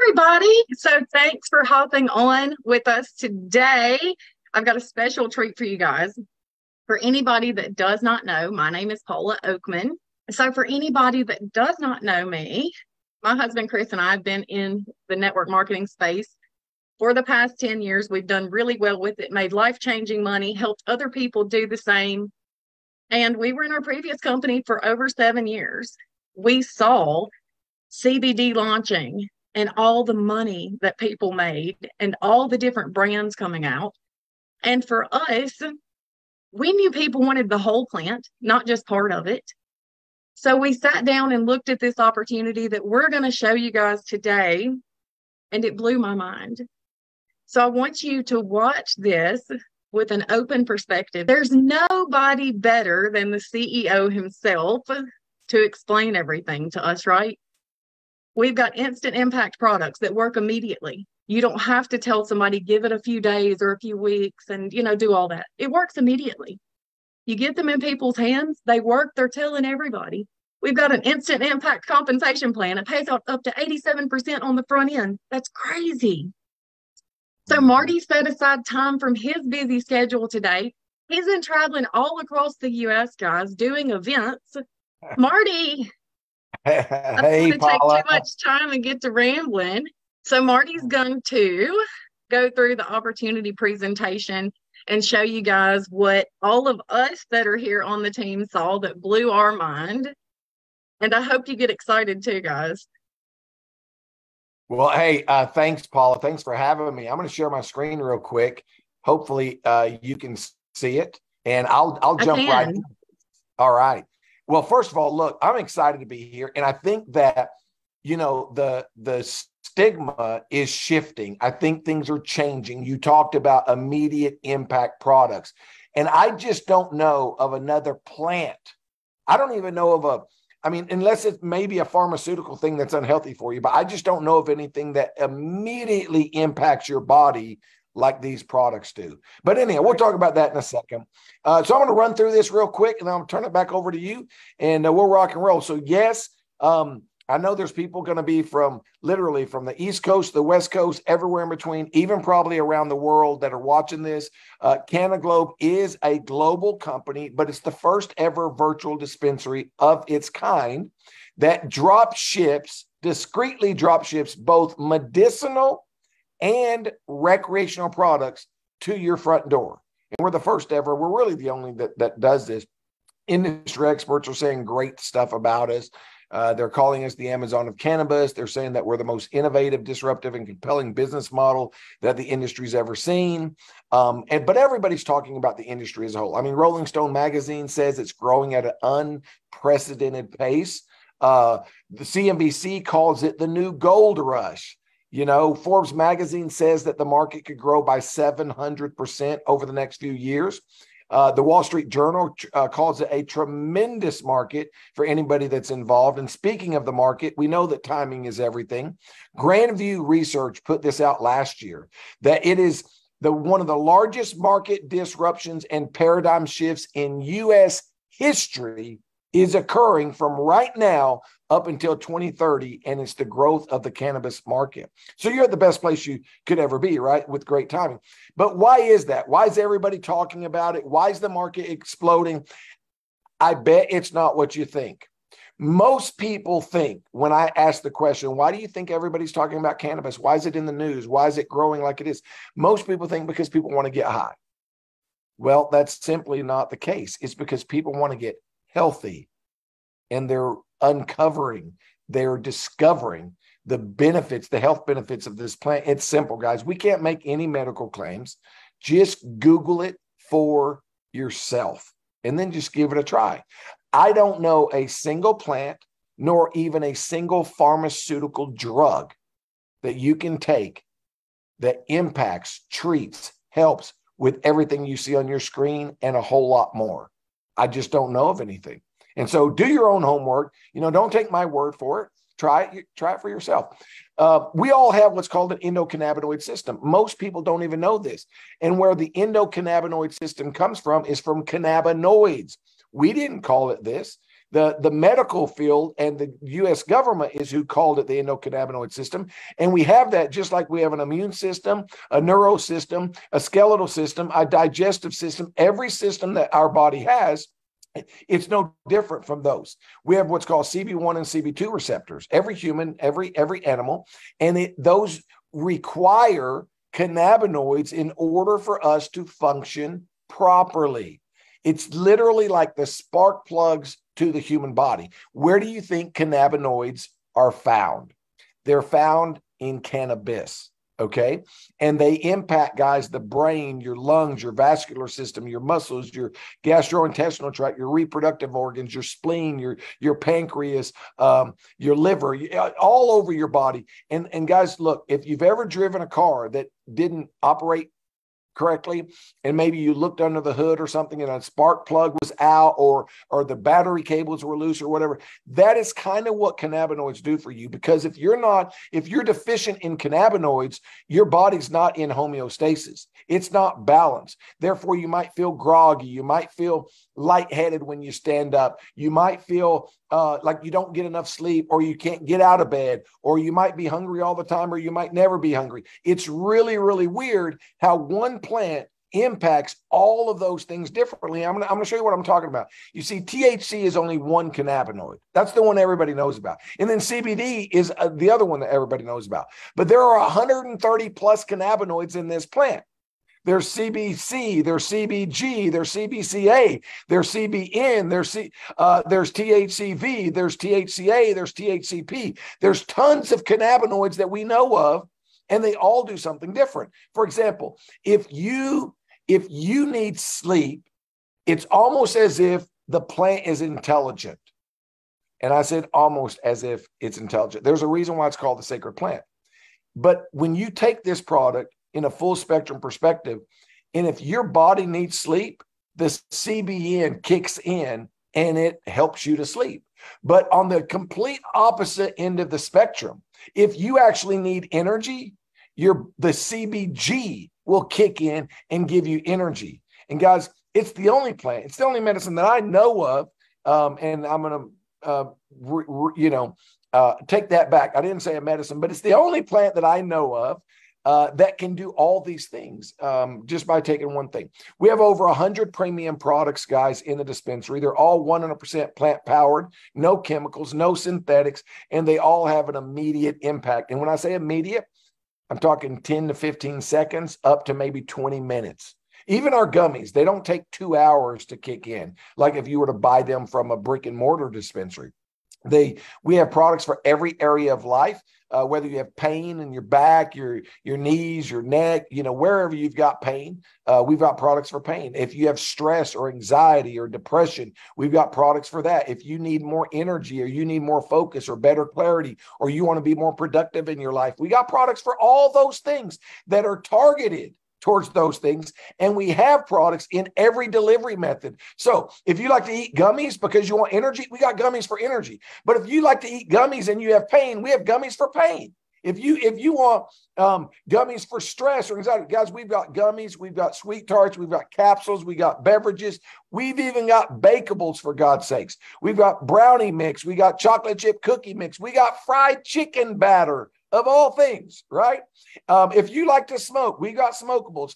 everybody. So thanks for hopping on with us today. I've got a special treat for you guys. For anybody that does not know, my name is Paula Oakman. So for anybody that does not know me, my husband Chris and I have been in the network marketing space for the past 10 years. We've done really well with it, made life-changing money, helped other people do the same. And we were in our previous company for over 7 years. We saw CBD launching and all the money that people made and all the different brands coming out. And for us, we knew people wanted the whole plant, not just part of it. So we sat down and looked at this opportunity that we're going to show you guys today, and it blew my mind. So I want you to watch this with an open perspective. There's nobody better than the CEO himself to explain everything to us, right? We've got instant impact products that work immediately. You don't have to tell somebody, give it a few days or a few weeks and, do all that. It works immediately. You get them in people's hands, they work, they're telling everybody. We've got an instant impact compensation plan. It pays out up to 87% on the front end. That's crazy. So Marty set aside time from his busy schedule today. He's been traveling all across the U.S., guys, doing events. Marty, I don't want to take too much time and get to rambling. So Marty's going to go through the opportunity presentation and show you guys what all of us that are here on the team saw that blew our mind. And I hope you get excited too, guys. Well, hey, thanks, Paula. Thanks for having me. I'm going to share my screen real quick. Hopefully you can see it, and I'll jump right in. All right. Well, first of all, look, I'm excited to be here. And I think that, the stigma is shifting. I think things are changing. You talked about immediate impact products. And I just don't know of another plant. I don't even know of unless it's maybe a pharmaceutical thing that's unhealthy for you, but I just don't know of anything that immediately impacts your body like these products do. But anyhow, we'll talk about that in a second. So I'm going to run through this real quick, and then I'll turn it back over to you, and we'll rock and roll. So yes, I know there's people going to be literally from the East Coast, the West Coast, everywhere in between, even probably around the world that are watching this. Cannaglobe is a global company, but it's the first ever virtual dispensary of its kind that discreetly drop ships both medicinal and recreational products to your front door. And we're the first ever. We're really the only that does this. Industry experts are saying great stuff about us. They're calling us the Amazon of cannabis. They're saying that we're the most innovative, disruptive, and compelling business model that the industry's ever seen. But everybody's talking about the industry as a whole. I mean, Rolling Stone magazine says it's growing at an unprecedented pace. The CNBC calls it the new gold rush. Forbes magazine says that the market could grow by 700% over the next few years. The Wall Street Journal calls it a tremendous market for anybody that's involved. And speaking of the market, we know that timing is everything. Grandview Research put this out last year, that it is one of the largest market disruptions and paradigm shifts in U.S. history is occurring from right now up until 2030, and it's the growth of the cannabis market. So you're at the best place you could ever be, right, with great timing. But why is that? Why is everybody talking about it? Why is the market exploding? I bet it's not what you think. Most people think, when I ask the question, why do you think everybody's talking about cannabis? Why is it in the news? Why is it growing like it is? Most people think because people want to get high. Well, that's simply not the case. It's because people want to get healthy, and they're discovering the benefits, the health benefits of this plant. It's simple, guys. We can't make any medical claims. Just Google it for yourself and then just give it a try. I don't know a single plant, nor even a single pharmaceutical drug that you can take that impacts, treats, helps with everything you see on your screen and a whole lot more. I just don't know of anything. And so do your own homework. Don't take my word for it. Try it for yourself. We all have what's called an endocannabinoid system. Most people don't even know this. And where the endocannabinoid system comes from is from cannabinoids. We didn't call it this. The medical field and the U.S. government is who called it the endocannabinoid system. And we have that just like we have an immune system, a neuro system, a skeletal system, a digestive system. Every system that our body has, it's no different from those. We have what's called CB1 and CB2 receptors. Every human, every animal, and those require cannabinoids in order for us to function properly. It's literally like the spark plugs to the human body. Where do you think cannabinoids are found? They're found in cannabis. Okay. And they impact, guys, the brain, your lungs, your vascular system, your muscles, your gastrointestinal tract, your reproductive organs, your spleen, your pancreas, your liver, all over your body. And guys, look, if you've ever driven a car that didn't operate correctly, and maybe you looked under the hood or something and a spark plug was out, or the battery cables were loose or whatever, that is kind of what cannabinoids do for you. Because if you're deficient in cannabinoids, your body's not in homeostasis. It's not balanced. Therefore, you might feel groggy. You might feel lightheaded when you stand up. You might feel like you don't get enough sleep, or you can't get out of bed, or you might be hungry all the time, or you might never be hungry. It's really, really weird how one plant impacts all of those things differently. I'm going to show you what I'm talking about. You see, THC is only one cannabinoid. That's the one everybody knows about. And then CBD is the other one that everybody knows about. But there are 130 plus cannabinoids in this plant. There's CBC, there's CBG, there's CBCA, there's CBN, there's THCV, there's THCA, there's THCP. There's tons of cannabinoids that we know of, and they all do something different. For example, if you need sleep, it's almost as if the plant is intelligent. And I said almost as if it's intelligent. There's a reason why it's called the sacred plant. But when you take this product in a full spectrum perspective, and if your body needs sleep, the CBN kicks in and it helps you to sleep. But on the complete opposite end of the spectrum, if you actually need energy, the CBG will kick in and give you energy. And guys, it's the only plant, it's the only medicine that I know of. And I'm going to, take that back. I didn't say a medicine, but it's the only plant that I know of that can do all these things just by taking one thing. We have over 100 premium products, guys, in the dispensary. They're all 100% plant powered, no chemicals, no synthetics, and they all have an immediate impact. And when I say immediate, I'm talking 10 to 15 seconds up to maybe 20 minutes. Even our gummies, they don't take 2 hours to kick in, like if you were to buy them from a brick and mortar dispensary. We have products for every area of life, whether you have pain in your back, your knees, your neck, wherever you've got pain, we've got products for pain. If you have stress or anxiety or depression, we've got products for that. If you need more energy, or you need more focus or better clarity, or you want to be more productive in your life, we got products for all those things that are targeted towards those things. And we have products in every delivery method. So if you like to eat gummies because you want energy, we got gummies for energy. But if you like to eat gummies and you have pain, we have gummies for pain. If you want gummies for stress or anxiety, guys, we've got gummies, we've got sweet tarts, we've got capsules, we got beverages, we've even got bakables, for God's sakes. We've got brownie mix, we got chocolate chip cookie mix, we got fried chicken batter, of all things, right? If you like to smoke, we got smokables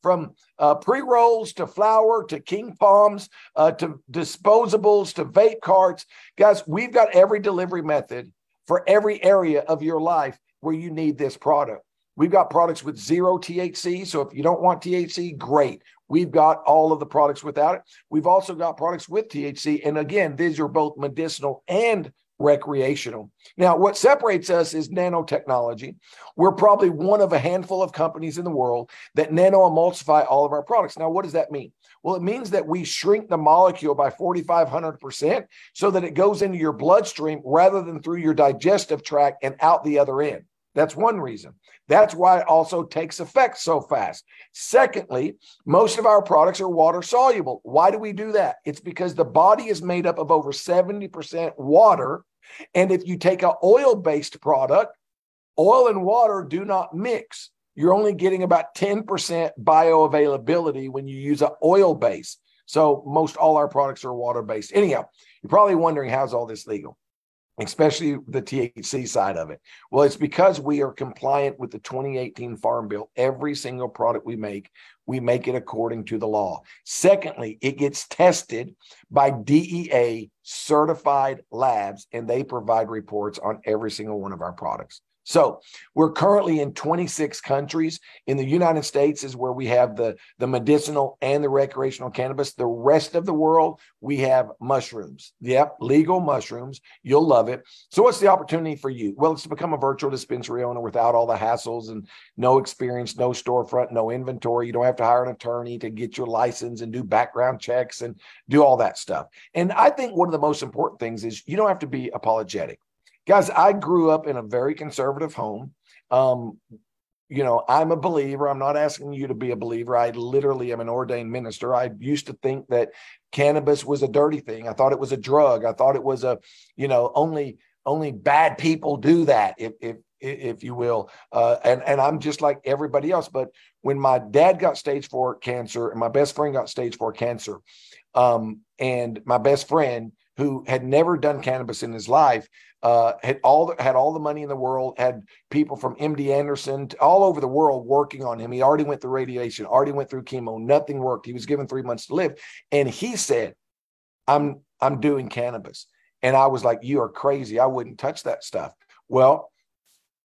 from pre-rolls to flour to king palms to disposables to vape carts. Guys, we've got every delivery method for every area of your life where you need this product. We've got products with 0 THC. So if you don't want THC, great. We've got all of the products without it. We've also got products with THC. And again, these are both medicinal and recreational. Now, what separates us is nanotechnology. We're probably one of a handful of companies in the world that nano-emulsify all of our products. Now, what does that mean? Well, it means that we shrink the molecule by 4,500% so that it goes into your bloodstream rather than through your digestive tract and out the other end. That's one reason. That's why it also takes effect so fast. Secondly, most of our products are water soluble. Why do we do that? It's because the body is made up of over 70% water. And if you take an oil-based product, oil and water do not mix. You're only getting about 10% bioavailability when you use an oil base. So most all our products are water-based. Anyhow, You're probably wondering, how's all this legal, especially the THC side of it? Well, it's because we are compliant with the 2018 Farm Bill. Every single product we make it according to the law. Secondly, it gets tested by DEA certified labs, and they provide reports on every single one of our products. So we're currently in 26 countries. In the United States is where we have the medicinal and the recreational cannabis. The rest of the world, we have mushrooms. Yep, legal mushrooms. You'll love it. So what's the opportunity for you? Well, it's to become a virtual dispensary owner without all the hassles and no experience, no storefront, no inventory. You don't have to hire an attorney to get your license and do background checks and do all that stuff. And I think one of the most important things is you don't have to be apologetic. Guys, I grew up in a very conservative home. I'm a believer. I'm not asking you to be a believer. I literally am an ordained minister. I used to think that cannabis was a dirty thing. I thought it was a drug. I thought it was only bad people do that, if you will. And I'm just like everybody else. But when my dad got stage 4 cancer and my best friend got stage 4 cancer, and my best friend, who had never done cannabis in his life, had all the money in the world, had people from MD Anderson all over the world working on him. He already went through radiation, already went through chemo. Nothing worked. He was given 3 months to live. And he said, I'm doing cannabis. And I was like, you are crazy. I wouldn't touch that stuff. Well,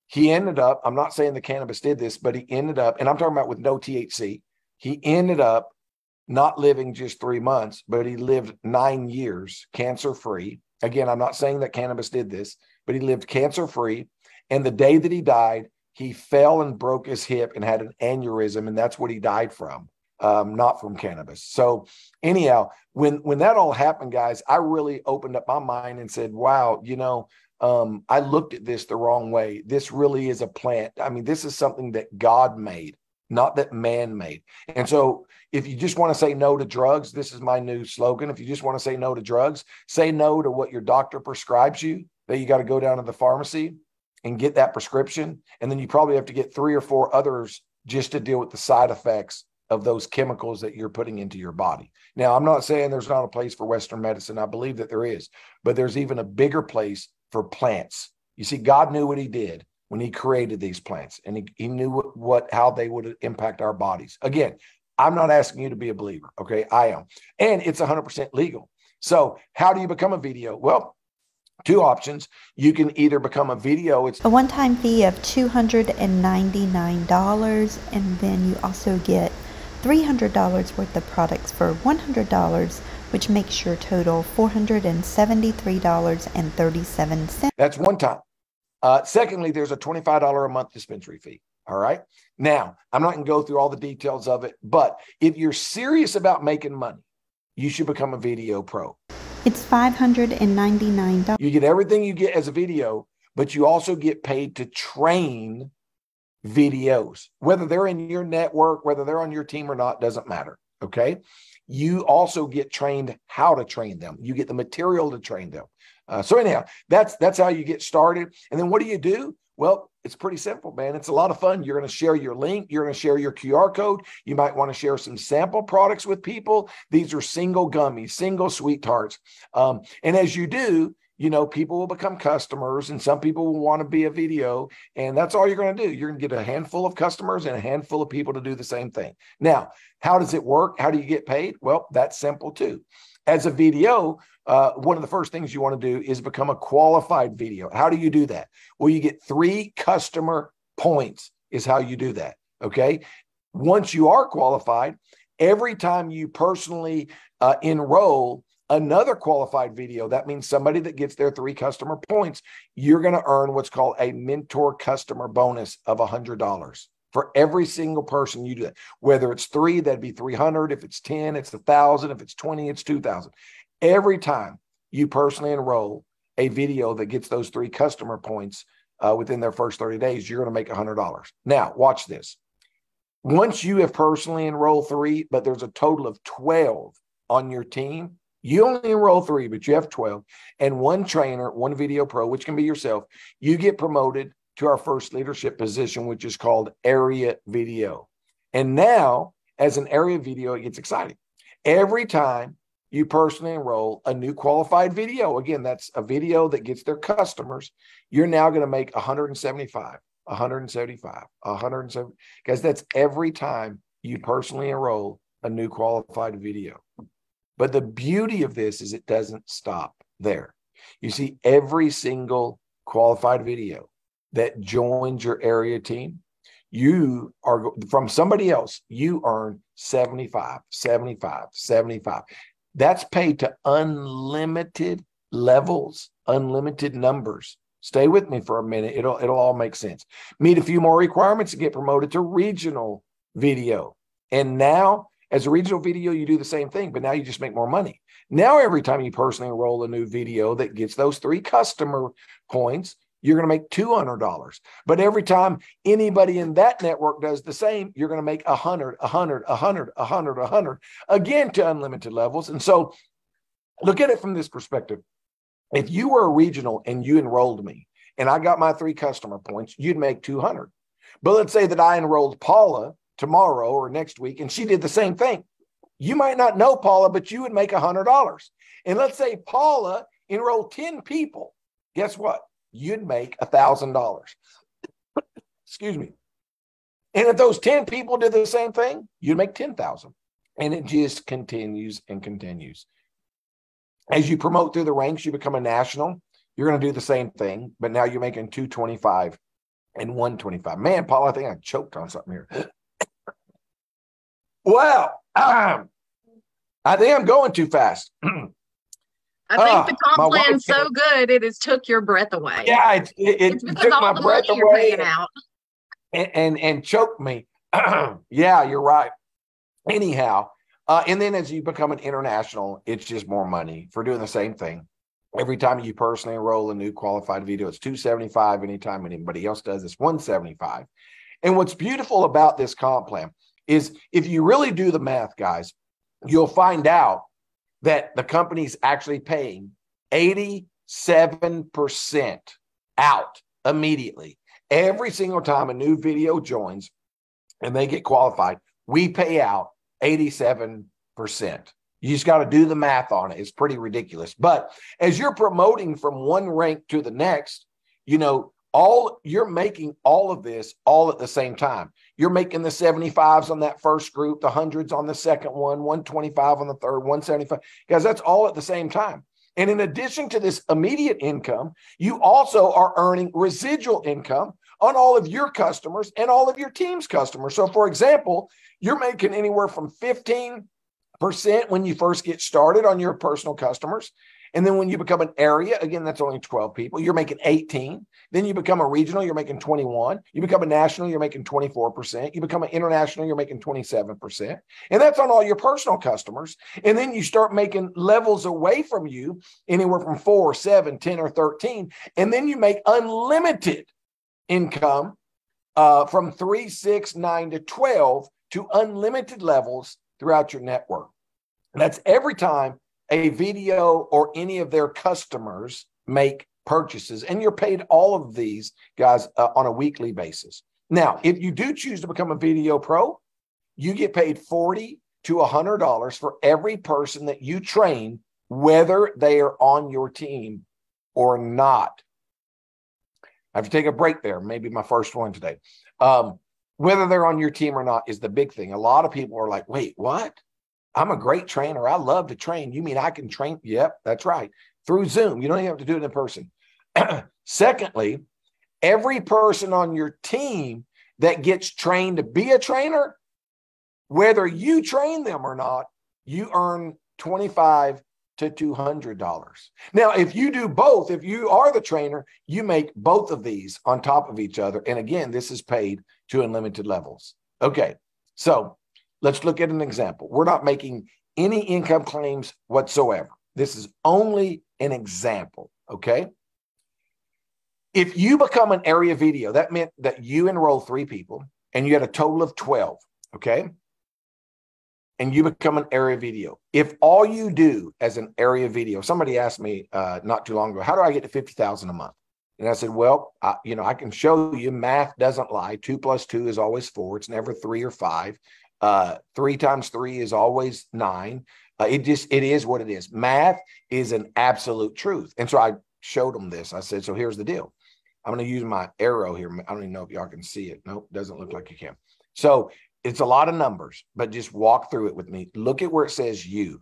he ended up, I'm not saying the cannabis did this, but he ended up, and I'm talking about with no THC, he ended up not living just 3 months, but he lived 9 years cancer-free. Again, I'm not saying that cannabis did this, but he lived cancer-free. And the day that he died, he fell and broke his hip and had an aneurysm, and that's what he died from, not from cannabis. So anyhow, when that all happened, guys, I really opened up my mind and said, wow, I looked at this the wrong way. This really is a plant. I mean, this is something that God made, not that man made. And so if you just want to say no to drugs, this is my new slogan. If you just want to say no to drugs, say no to what your doctor prescribes you, that you got to go down to the pharmacy and get that prescription. And then you probably have to get 3 or 4 others just to deal with the side effects of those chemicals that you're putting into your body. Now, I'm not saying there's not a place for Western medicine. I believe that there is, but there's even a bigger place for plants. You see, God knew what he did when he created these plants, and he knew how they would impact our bodies. Again, I'm not asking you to be a believer. Okay. I am. And it's 100% legal. So how do you become a video? Well, 2 options. You can either become a video. It's a one-time fee of $299, and then you also get $300 worth of products for $100, which makes your total $473.37. That's one time. Secondly, there's a $25 a month dispensary fee. All right. Now, I'm not going to go through all the details of it, but if you're serious about making money, you should become a video pro. It's $599. You get everything you get as a video, but you also get paid to train videos, whether they're in your network, whether they're on your team or not, doesn't matter. Okay. You also get trained how to train them. You get the material to train them. So anyhow, that's how you get started. And then what do? Well, it's pretty simple, man. It's a lot of fun. You're going to share your link. You're going to share your QR code. You might want to share some sample products with people. These are single gummies, single sweet tarts. And as you do, people will become customers, and some people will want to be a video. And that's all you're going to do. You're going to get a handful of customers and a handful of people to do the same thing. Now, how does it work? How do you get paid? Well, that's simple too. As a video, one of the first things you want to do is become a qualified video. How do you do that? Well, you get 3 customer points is how you do that. Okay. Once you are qualified, every time you personally enroll another qualified video, that means somebody that gets their 3 customer points, you're going to earn what's called a mentor customer bonus of $100. For every single person you do that. Whether it's 3, that'd be 300. If it's 10, it's 1,000. If it's 20, it's 2,000. Every time you personally enroll a video that gets those 3 customer points within their first 30 days, you're going to make $100. Now, watch this. Once you have personally enrolled 3, but there's a total of 12 on your team, you only enroll 3, but you have 12, and 1 trainer, 1 video pro, which can be yourself, you get promoted to our first leadership position, which is called area video. And now, as an area video, it gets exciting. Every time you personally enroll a new qualified video, again, that's a video that gets their customers, you're now going to make 175, 175, 170, because that's every time you personally enroll a new qualified video. But the beauty of this is it doesn't stop there. You see, every single qualified video that joins your area team, you are from somebody else, you earn 75, 75, 75. That's paid to unlimited levels, unlimited numbers. Stay with me for a minute. It'll all make sense. Meet a few more requirements to get promoted to regional video. And now, as a regional video, you do the same thing, but now you just make more money. Now, every time you personally enroll a new video that gets those 3 customer points, you're going to make $200. But every time anybody in that network does the same, you're going to make 100, 100, 100, 100, 100, again to unlimited levels. And so look at it from this perspective. If you were a regional and you enrolled me and I got my 3 customer points, you'd make 200. But let's say that I enrolled Paula tomorrow or next week and she did the same thing. You might not know Paula, but you would make $100. And let's say Paula enrolled 10 people. Guess what? You'd make $1,000. Excuse me. And if those 10 people did the same thing, you'd make 10,000. And it just continues and continues. As you promote through the ranks, you become a national. You're going to do the same thing, but now you're making 225 and 125. Man, Paul, I think I choked on something here. Well, I think I'm going too fast. I think the comp plan's so good, it has took your breath away. Yeah, it took my breath away and choked me. Yeah, you're right. Anyhow, and then as you become an international, it's just more money for doing the same thing. Every time you personally enroll a new qualified video, it's $275. Anytime anybody else does, it's $175. And what's beautiful about this comp plan is if you really do the math, guys, you'll find out that the company's actually paying 87% out immediately. Every single time a new video joins and they get qualified, we pay out 87%. You just got to do the math on it. It's pretty ridiculous. But as you're promoting from one rank to the next, you know, you're making all of this all at the same time. You're making the 75s on that first group, the 100s on the second one, 125 on the third, 175. Guys, that's all at the same time. And in addition to this immediate income, you also are earning residual income on all of your customers and all of your team's customers. So, for example, you're making anywhere from 15% when you first get started on your personal customers. And then when you become an area, again, that's only 12 people, you're making 18. Then you become a regional, you're making 21. You become a national, you're making 24%. You become an international, you're making 27%. And that's on all your personal customers. And then you start making levels away from you, anywhere from 4, 7, 10, or 13. And then you make unlimited income from 3, 6, 9 to 12 to unlimited levels throughout your network. And that's every time a video or any of their customers make purchases. And you're paid all of these guys on a weekly basis. Now, if you do choose to become a video pro, you get paid $40 to $100 for every person that you train, whether they are on your team or not. I have to take a break there. Maybe my first one today. Whether they're on your team or not is the big thing. A lot of people are like, wait, what? I'm a great trainer. I love to train. You mean I can train? Yep, that's right. Through Zoom. You don't even have to do it in person. Secondly, every person on your team that gets trained to be a trainer, whether you train them or not, you earn $25 to $200. Now, if you do both, if you are the trainer, you make both of these on top of each other. And again, this is paid to unlimited levels. Okay, so let's look at an example. We're not making any income claims whatsoever. This is only an example, okay? If you become an area video, that meant that you enroll 3 people and you had a total of 12, okay? And you become an area video. If all you do as an area video, somebody asked me not too long ago, how do I get to $50,000 a month? And I said, well, I can show you math doesn't lie. 2 plus 2 is always 4. It's never 3 or 5. 3 times 3 is always 9. It is what it is. Math is an absolute truth. And so I showed them this. I said, so here's the deal. I'm going to use my arrow here. I don't even know if y'all can see it. Nope, doesn't look like you can. So it's a lot of numbers, but just walk through it with me. Look at where it says you.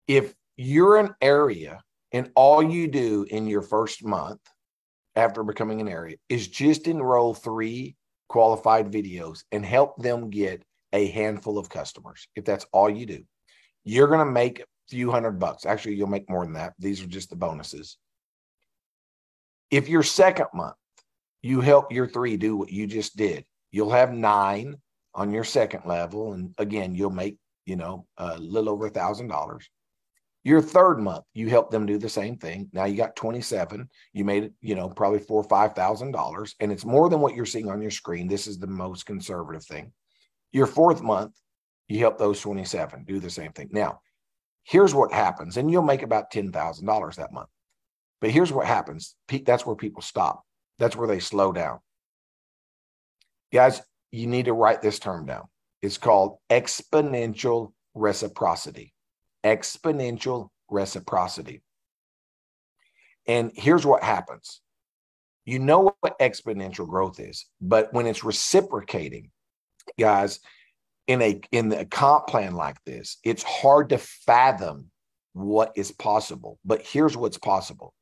If you're an area and all you do in your first month after becoming an area is just enroll 3 qualified videos and help them get a handful of customers, if that's all you do, you're going to make a few $100. Actually, you'll make more than that. These are just the bonuses. If your second month, you help your 3 do what you just did, you'll have 9 on your second level. And again, you'll make, a little over $1,000. Your third month, you help them do the same thing. Now you got 27. You made it, probably $4,000 or $5,000. And it's more than what you're seeing on your screen. This is the most conservative thing. Your fourth month, you help those 27 do the same thing. Now, here's what happens. And you'll make about $10,000 that month. But here's what happens. That's where people stop. That's where they slow down. Guys, you need to write this term down. It's called exponential reciprocity. Exponential reciprocity. And here's what happens. You know what exponential growth is, but when it's reciprocating, guys, in the comp plan like this, it's hard to fathom what is possible. But here's what's possible.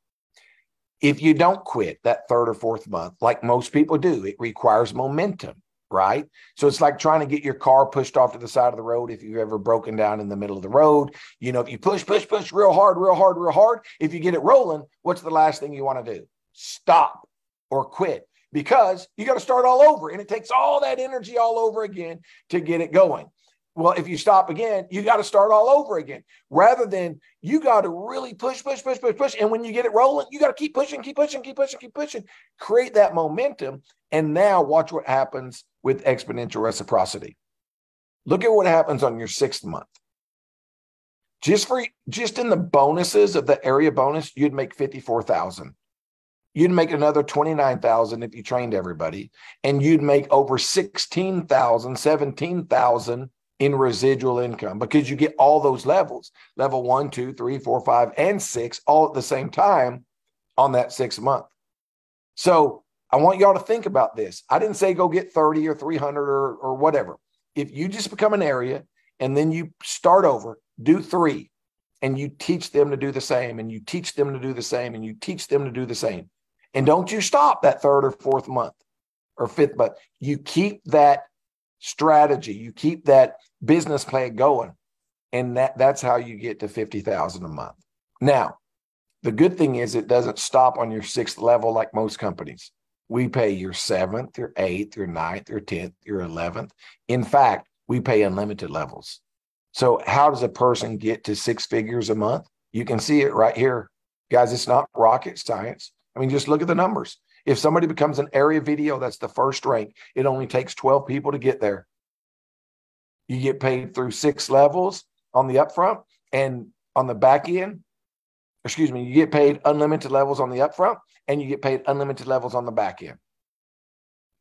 If you don't quit that third or fourth month, like most people do, it requires momentum, right? So it's like trying to get your car pushed off to the side of the road. If you've ever broken down in the middle of the road, if you push real hard, if you get it rolling, what's the last thing you want to do? Stop or quit, because you got to start all over. And it takes all that energy all over again to get it going. Well, if you stop again, you got to start all over again, rather than you got to really push. And when you get it rolling, you got to keep pushing, create that momentum. And now watch what happens with exponential reciprocity. Look at what happens on your 6th month. Just in the bonuses of the area bonus, you'd make $54,000. You'd make another $29,000 if you trained everybody, and you'd make over $16,000, $17,000 in residual income, because you get all those levels, level 1, 2, 3, 4, 5, and 6, all at the same time on that 6th month. So I want y'all to think about this. I didn't say go get 30 or 300 or whatever. If you just become an area and then you start over, do 3, and you teach them to do the same, and you teach them to do the same, and you teach them to do the same. And don't you stop that 3rd or 4th month or 5th month. You keep that strategy, you keep that business plan going, and that's how you get to $50,000 a month. Now, the good thing is it doesn't stop on your 6th level like most companies. We pay your 7th, your 8th, your 9th, your 10th, your 11th. In fact, we pay unlimited levels. So how does a person get to 6 figures a month? You can see it right here. Guys, it's not rocket science. I mean, just look at the numbers. If somebody becomes an area video, that's the first rank. It only takes 12 people to get there. You get paid through 6 levels on the upfront, and on the back end, you get paid unlimited levels on the upfront, and you get paid unlimited levels on the back end.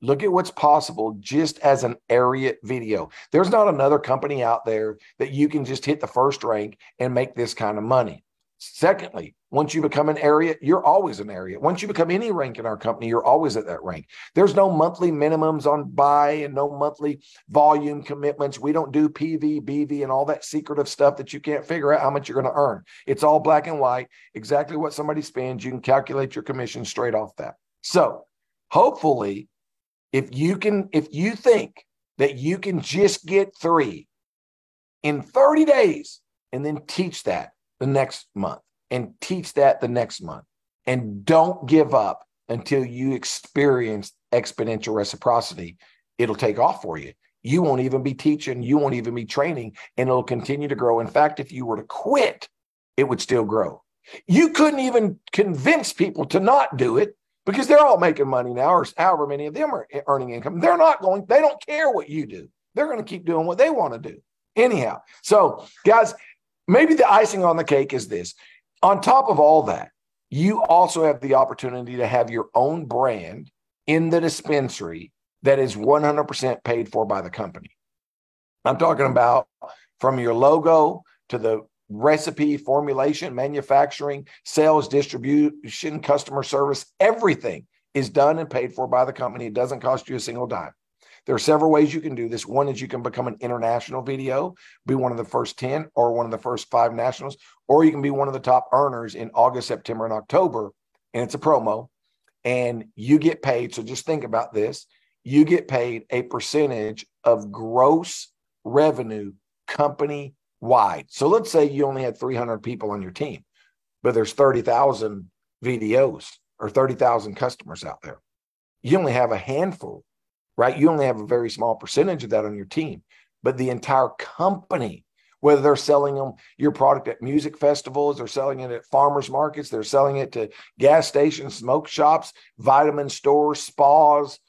Look at what's possible just as an area video. There's not another company out there that you can just hit the first rank and make this kind of money. Secondly, once you become an area, you're always an area. Once you become any rank in our company, you're always at that rank. There's no monthly minimums on buy and no monthly volume commitments. We don't do PV, BV, and all that secretive stuff that you can't figure out how much you're going to earn. It's all black and white, exactly what somebody spends. You can calculate your commission straight off that. So hopefully, if you think that you can just get 3 in 30 days and then teach that the next month and teach that the next month, and don't give up until you experience exponential reciprocity, it'll take off for you. You won't even be teaching, you won't even be training, and it'll continue to grow. In fact, if you were to quit, it would still grow. You couldn't even convince people to not do it, because they're all making money now, or however many of them are earning income. They don't care what you do. They're going to keep doing what they want to do. Anyhow, so guys, maybe the icing on the cake is this. On top of all that, you also have the opportunity to have your own brand in the dispensary that is 100% paid for by the company. I'm talking about from your logo to the recipe, formulation, manufacturing, sales, distribution, customer service, everything is done and paid for by the company. It doesn't cost you a single dime. There are several ways you can do this. One is you can become an international video, be one of the first 10 or one of the first 5 nationals, or you can be one of the top earners in August, September, and October. And it's a promo and you get paid. So just think about this. You get paid a percentage of gross revenue company wide. So let's say you only had 300 people on your team, but there's 30,000 videos or 30,000 customers out there. You only have a handful, right? You only have a very small percentage of that on your team, but the entire company, whether they're selling them your product at music festivals, they're selling it at farmers markets, they're selling it to gas stations, smoke shops, vitamin stores, spas,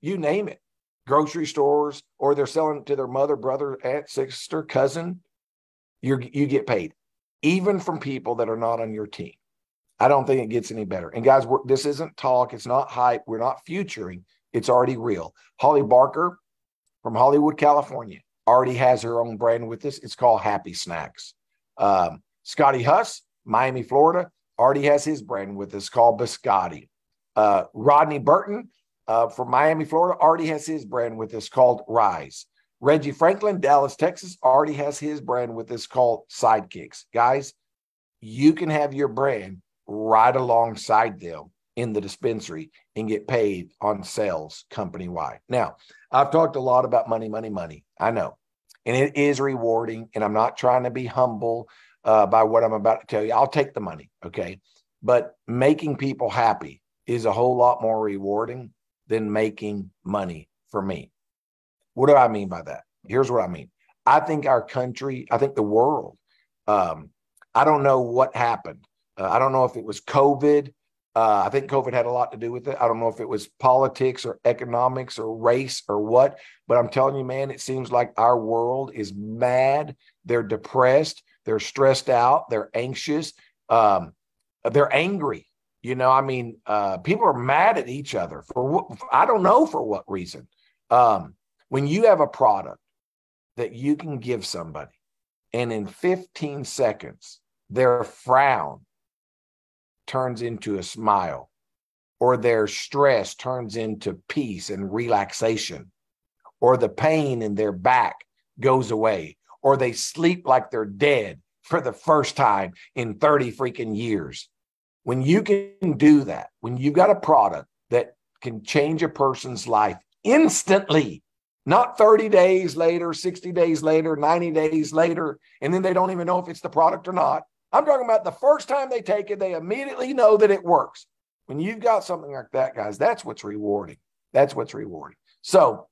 you name it, grocery stores, or they're selling it to their mother, brother, aunt, sister, cousin, you get paid, even from people that are not on your team. I don't think it gets any better. And guys, this isn't talk. It's not hype. We're not futuring. It's already real. Holly Barker from Hollywood, California, already has her own brand with this. It's called Happy Snacks. Scotty Huss, Miami, Florida, already has his brand with this called Biscotti. Rodney Burton from Miami, Florida, already has his brand with this called Rise. Reggie Franklin, Dallas, Texas, already has his brand with this called Sidekicks. Guys, you can have your brand right alongside them in the dispensary and get paid on sales company-wide. Now, I've talked a lot about money, money, money. I know. And it is rewarding. And I'm not trying to be humble by what I'm about to tell you. I'll take the money, okay? But making people happy is a whole lot more rewarding than making money for me. What do I mean by that? Here's what I mean. I think our country, I think the world, I don't know what happened. I don't know if it was COVID. I think COVID had a lot to do with it. I don't know if it was politics or economics or race or what, but I'm telling you, man, it seems like our world is mad. They're depressed. They're stressed out. They're anxious. They're angry. You know, I mean, people are mad at each other for I don't know for what reason. When you have a product that you can give somebody and in 15 seconds, their frown turns into a smile, or their stress turns into peace and relaxation, or the pain in their back goes away, or they sleep like they're dead for the first time in 30 freaking years. When you can do that, when you've got a product that can change a person's life instantly, not 30 days later, 60 days later, 90 days later, and then they don't even know if it's the product or not. I'm talking about the first time they take it, they immediately know that it works. When you've got something like that, guys, that's what's rewarding. That's what's rewarding. So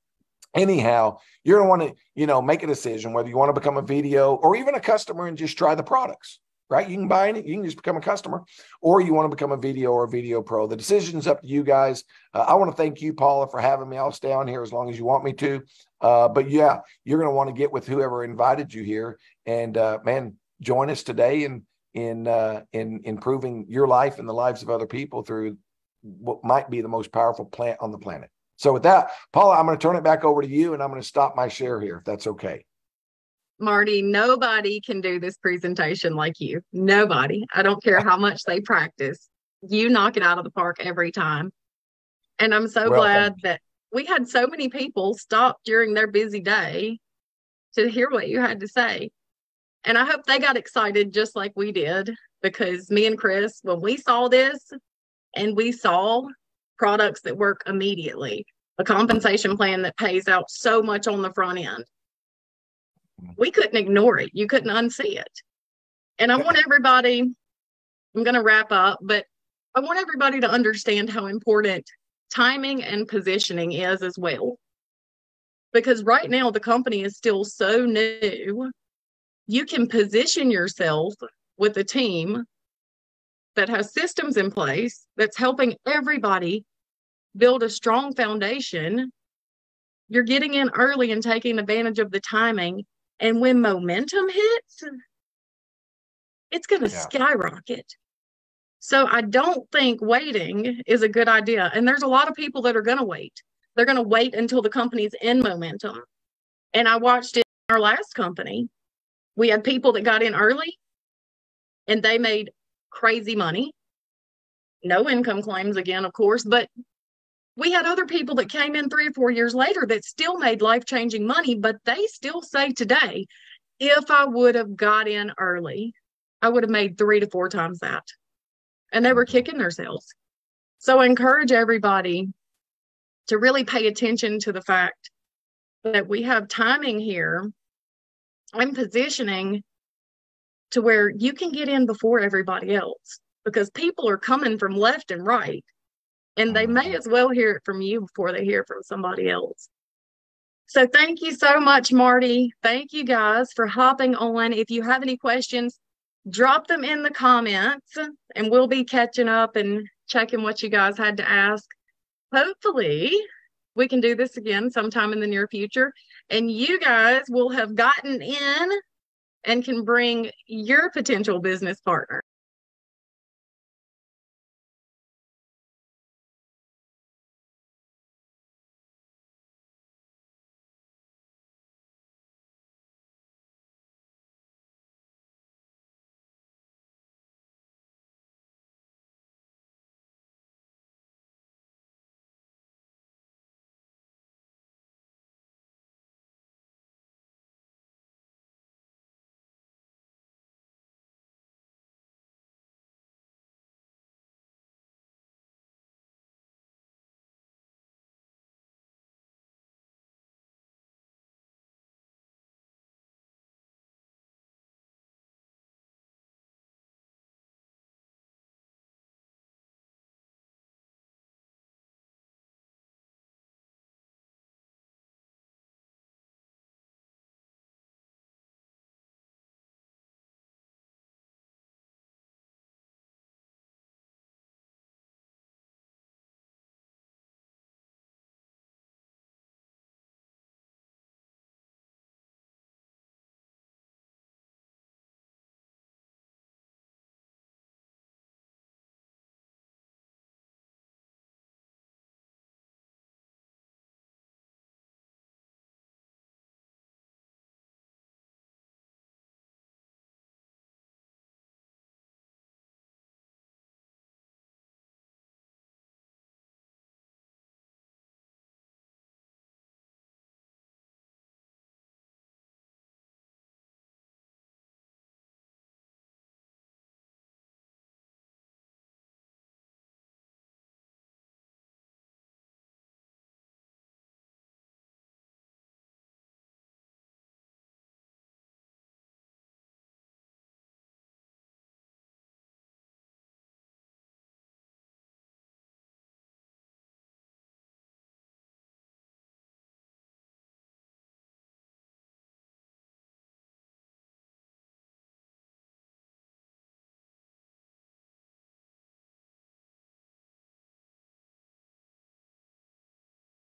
anyhow, you're going to want to, make a decision whether you want to become a video or even a customer and just try the products, right? You can buy it. You can just become a customer, or you want to become a video or a video pro. The decision's up to you guys. I want to thank you, Paula, for having me. I'll stay on here as long as you want me to. But yeah, you're going to want to get with whoever invited you here and, man, join us today in improving your life and the lives of other people through what might be the most powerful plant on the planet. So with that, Paula, I'm going to turn it back over to you, and I'm going to stop my share here, if that's okay. Marty, nobody can do this presentation like you. Nobody. I don't care how much they practice. You knock it out of the park every time. And I'm so glad that we had so many people stop during their busy day to hear what you had to say. And I hope they got excited just like we did, because me and Chris, when we saw this and we saw products that work immediately, a compensation plan that pays out so much on the front end, we couldn't ignore it. You couldn't unsee it. And I want everybody, I'm going to wrap up, but I want everybody to understand how important timing and positioning is as well. Because right now the company is still so new. You can position yourself with a team that has systems in place that's helping everybody build a strong foundation. You're getting in early and taking advantage of the timing. And when momentum hits, it's going to skyrocket. So I don't think waiting is a good idea. And there's a lot of people that are going to wait. They're going to wait until the company's in momentum. And I watched it our last company, we had people that got in early and they made crazy money. No income claims again, of course, but we had other people that came in 3 or 4 years later that still made life-changing money, but they still say today, if I would have got in early, I would have made 3 to 4 times that. And they were kicking themselves. So I encourage everybody to really pay attention to the fact that we have timing here and positioning to where you can get in before everybody else, because people are coming from left and right, and they may as well hear it from you before they hear it from somebody else. So thank you so much, Marty. Thank you guys for hopping on. If you have any questions, drop them in the comments and we'll be catching up and checking what you guys had to ask. Hopefully we can do this again sometime in the near future, and you guys will have gotten in and can bring your potential business partner.